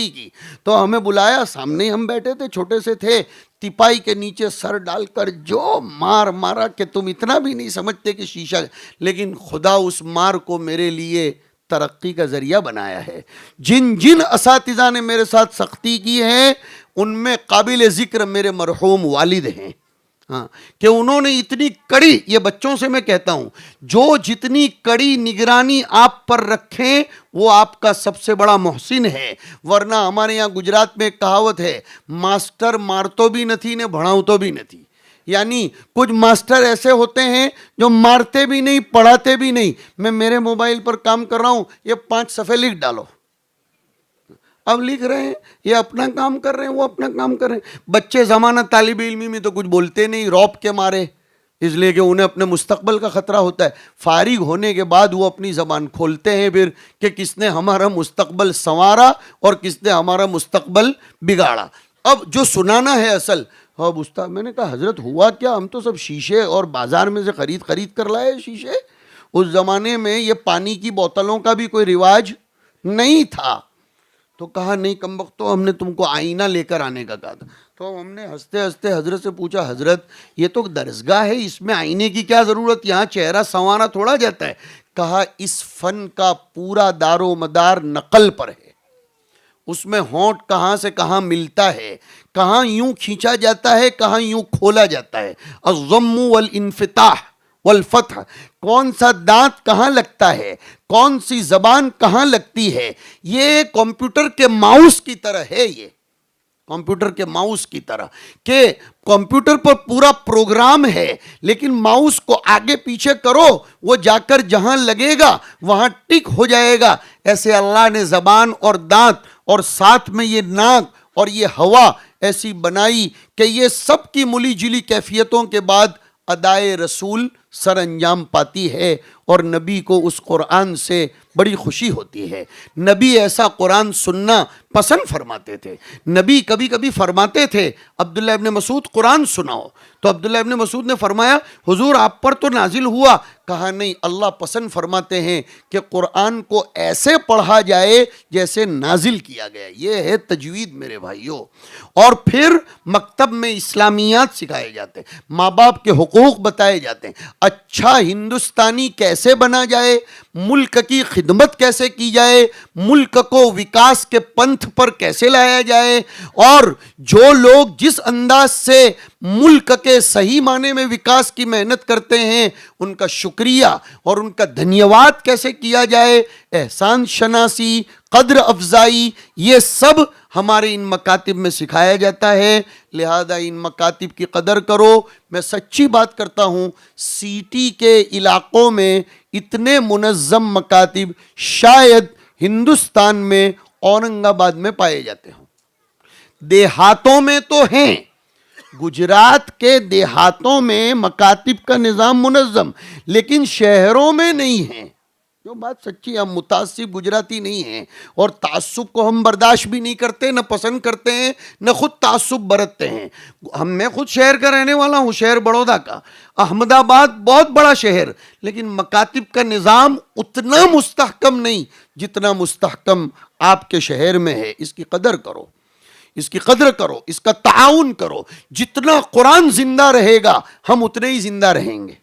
Speaker 2: کی۔ تو ہمیں بلایا، سامنے ہم بیٹھے تھے، چھوٹے سے تھے، تپائی کے نیچے سر ڈال کر جو مارا کہ تم اتنا بھی نہیں سمجھتے کہ شیشہ، لیکن خدا اس مار کو میرے لیے ترقی کا ذریعہ بنایا ہے۔ جن اساتذہ نے میرے ساتھ سختی کی ہے ان میں قابل ذکر میرے مرحوم والد ہیں، ہاں، کہ انہوں نے اتنی کڑی، یہ بچوں سے میں کہتا ہوں، جو جتنی کڑی نگرانی آپ پر رکھیں وہ آپ کا سب سے بڑا محسن ہے۔ ورنہ ہمارے یہاں گجرات میں ایک کہاوت ہے، ماسٹر مارتو بھی نہ تھی نے بھڑاؤ تو بھی نہ تھی۔ یعنی کچھ ماسٹر ایسے ہوتے ہیں جو مارتے بھی نہیں، پڑھاتے بھی نہیں۔ میں میرے موبائل پر کام کر رہا ہوں، یہ 5 صفحے لکھ ڈالو، اب لکھ رہے ہیں، یہ اپنا کام کر رہے ہیں، وہ اپنا کام کر رہے ہیں۔ بچے زمانہ طالب علمی میں تو کچھ بولتے نہیں، رعب کے مارے، اس لیے کہ انہیں اپنے مستقبل کا خطرہ ہوتا ہے۔ فارغ ہونے کے بعد وہ اپنی زبان کھولتے ہیں پھر کہ کس نے ہمارا مستقبل سنوارا اور کس نے ہمارا مستقبل بگاڑا۔ اب جو سنانا ہے اصل، اب استاد، میں نے کہا حضرت ہوا کیا؟ ہم تو سب شیشے اور بازار میں سے خرید کر لائے شیشے۔ اس زمانے میں یہ پانی کی بوتلوں کا بھی کوئی رواج نہیں تھا۔ تو کہا نہیں کمبختو، ہم نے تم کو آئینہ لے کر آنے کا کہا تھا۔ تو ہم نے ہنستے ہنستے حضرت سے پوچھا، حضرت یہ تو درسگاہ ہے، اس میں آئینے کی کیا ضرورت؟ یہاں چہرہ سنوارا تھوڑا جاتا ہے۔ کہا اس فن کا پورا دار و مدار نقل پر ہے، اس میں ہونٹ کہاں سے کہاں ملتا ہے، کہاں یوں کھینچا جاتا ہے، کہاں یوں کھولا جاتا ہے، الضم والانفتاح والفتح، کون سا دانت کہاں لگتا ہے، کون سی زبان کہاں لگتی ہے۔ یہ کمپیوٹر کے ماؤس کی طرح ہے، یہ کمپیوٹر کے ماؤس کی طرح کہ کمپیوٹر پر پورا پروگرام ہے، لیکن ماؤس کو آگے پیچھے کرو، وہ جا کر جہاں لگے گا وہاں ٹک ہو جائے گا۔ ایسے اللہ نے زبان اور دانت اور ساتھ میں یہ ناک اور یہ ہوا ایسی بنائی کہ یہ سب کی ملی جلی کیفیتوں کے بعد ادائے رسول سر انجام پاتی ہے، اور نبی کو اس قرآن سے بڑی خوشی ہوتی ہے۔ نبی ایسا قرآن سننا پسند فرماتے تھے۔ نبی کبھی کبھی فرماتے تھے عبداللہ ابن مسعود قرآن سناؤ، تو عبداللہ ابن مسعود نے فرمایا حضور آپ پر تو نازل ہوا۔ کہا نہیں، اللہ پسند فرماتے ہیں کہ قرآن کو ایسے پڑھا جائے جیسے نازل کیا گیا۔ یہ ہے تجوید میرے بھائیوں۔ اور پھر مکتب میں اسلامیات سکھائے جاتے ہیں، ماں باپ کے حقوق بتائے جاتے ہیں، اچھا ہندوستانی کیسے بنا جائے، ملک کی خدمت کیسے کی جائے، ملک کو وکاس کے پنتھ پر کیسے لایا جائے، اور جو لوگ جس انداز سے ملک کے صحیح معنی میں وکاس کی محنت کرتے ہیں ان کا شکریہ اور ان کا دھنیواد کیسے کیا جائے، احسان شناسی، قدر افزائی، یہ سب ہمارے ان مکاتب میں سکھایا جاتا ہے۔ لہذا ان مکاتب کی قدر کرو۔ میں سچی بات کرتا ہوں، سٹی کے علاقوں میں اتنے منظم مکاتب شاید ہندوستان میں اورنگ آباد میں پائے جاتے ہوں۔ دیہاتوں میں تو ہیں، گجرات کے دیہاتوں میں مکاتب کا نظام منظم، لیکن شہروں میں نہیں ہے۔ جو بات سچی، ہم متعصب گجراتی نہیں ہیں اور تعصب کو ہم برداشت بھی نہیں کرتے، نہ پسند کرتے ہیں، نہ خود تعصب برتتے ہیں۔ میں خود شہر کا رہنے والا ہوں، شہر بڑودہ کا۔ احمد آباد بہت بڑا شہر، لیکن مکاتب کا نظام اتنا مستحکم نہیں جتنا مستحکم آپ کے شہر میں ہے۔ اس کی قدر کرو، اس کی قدر کرو، اس کا تعاون کرو۔ جتنا قرآن زندہ رہے گا ہم اتنے ہی زندہ رہیں گے۔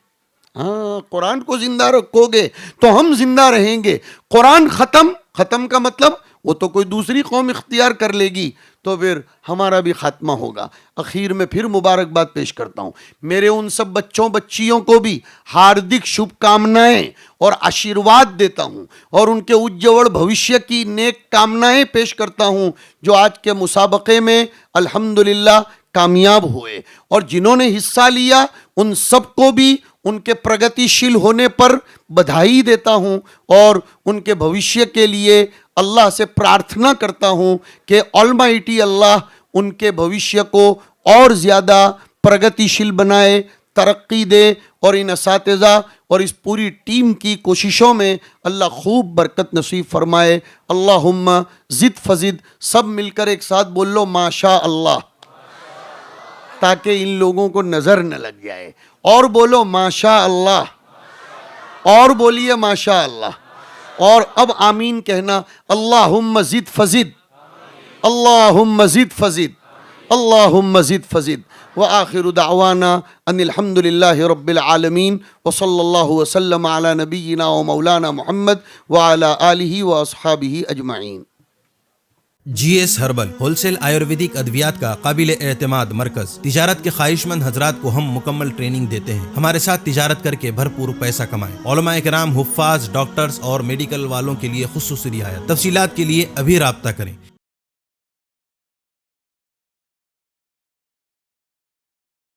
Speaker 2: ہاں، قرآن کو زندہ رکھو گے تو ہم زندہ رہیں گے۔ قرآن ختم کا مطلب وہ تو کوئی دوسری قوم اختیار کر لے گی تو پھر ہمارا بھی خاتمہ ہوگا۔ اخیر میں پھر مبارکباد پیش کرتا ہوں، میرے ان سب بچوں بچیوں کو بھی ہاردک شبھ کامنائیں اور آشیرواد دیتا ہوں، اور ان کے اجوڑ بھوشیہ کی نیک کامنائیں پیش کرتا ہوں جو آج کے مسابقے میں الحمدللہ کامیاب ہوئے، اور جنہوں نے حصہ لیا ان سب کو بھی ان کے پرگتی شیل ہونے پر بدھائی دیتا ہوں، اور ان کے بھوشیہ کے لیے اللہ سے پرارتھنا کرتا ہوں کہ آلمائٹی اللہ ان کے بھوشیہ کو اور زیادہ پرگتی شیل بنائے، ترقی دے، اور ان اساتذہ اور اس پوری ٹیم کی کوششوں میں اللہ خوب برکت نصیب فرمائے۔ اللہم زد فزد، سب مل کر ایک ساتھ بول لو ماشاء اللہ، تاکہ ان لوگوں کو نظر نہ لگ جائے، اور بولو ماشاء اللہ، اور بولیے ماشاء اللہ، اور اب آمین کہنا۔ اللہم زد فزد، اللہم زد فزد، اللہم زد فزد، وآخر دعوانا ان الحمدللہ رب العالمین، وصلی اللہ وسلم علی نبینا و مولانا محمد وعلی آلہ و اصحابہ اجمعین۔
Speaker 3: G S herbal wholesale ayurvedic ادویات کا قابل اعتماد مرکز۔ تجارت کے خواہش مند حضرات کو ہم مکمل ٹریننگ دیتے ہیں۔ ہمارے ساتھ تجارت کر کے بھرپور پیسہ کمائیں۔ علماء کرام، حفاظ، ڈاکٹرز اور میڈیکل والوں کے لیے خصوصی رعایت۔ تفصیلات کے لیے ابھی رابطہ کریں۔